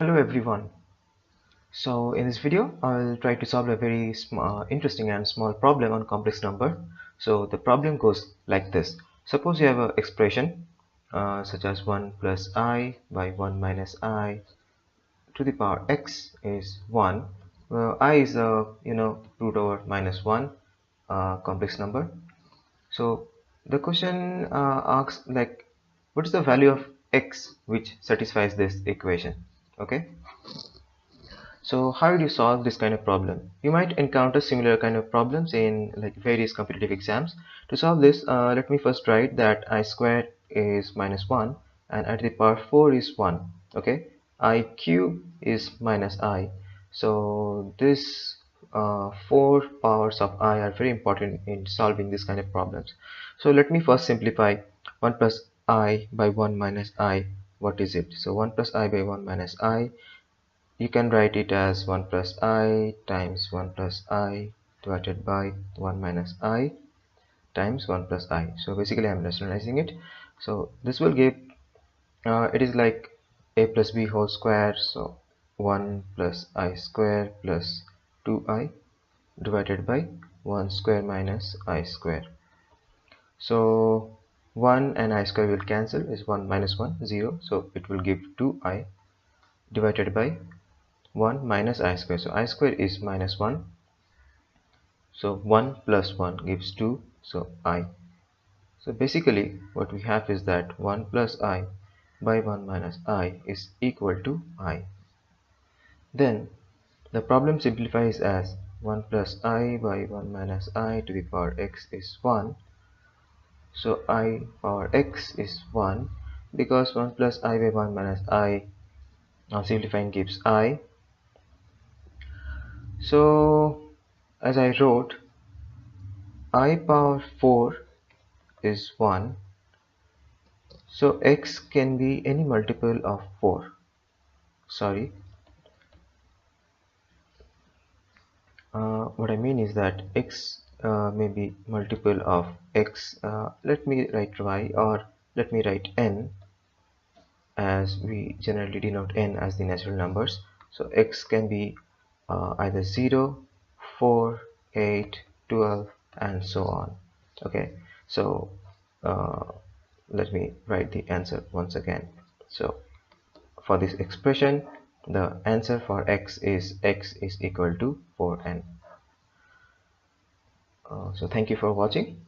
Hello everyone. So in this video I'll try to solve a very interesting and small problem on complex number. So the problem goes like this. Suppose you have an expression such as 1 plus I by 1 minus I to the power x is 1. Well, I is a root over minus 1 complex number. So the question asks like what is the value of x which satisfies this equation. Okay. So how do you solve this kind of problem? You might encounter similar kind of problems in like various competitive exams. To solve this, let me first write that I squared is minus 1 and I to the power 4 is 1. Okay, I cube is minus I. So this 4 powers of I are very important in solving this kind of problems. So let me first simplify 1 plus I by 1 minus I. What is it? So 1 plus I by 1 minus I, you can write it as 1 plus I times 1 plus I divided by 1 minus I times 1 plus I. So basically I'm rationalizing it. So this will give it is like a plus b whole square. So 1 plus I square plus 2I divided by 1 square minus I square. So 1 and I square will cancel, is 1 minus 1 0, so it will give 2I divided by 1 minus I square. So I square is minus 1. So 1 plus 1 gives 2. So I. So basically what we have is that 1 plus I by 1 minus I is equal to I. Then the problem simplifies as 1 plus I by 1 minus I to the power x is 1. So I power x is 1 because 1 plus I by 1 minus I, now simplifying, gives I. So as I wrote, I power 4 is 1, so x can be any multiple of 4. Sorry, what I mean is that x may be multiple of x. Let me write y, or let me write n, as we generally denote n as the natural numbers. So x can be either 0, 4, 8, 12 and so on. Okay, so uh, let me write the answer once again. So for this expression, the answer for x is equal to 4n. So thank you for watching.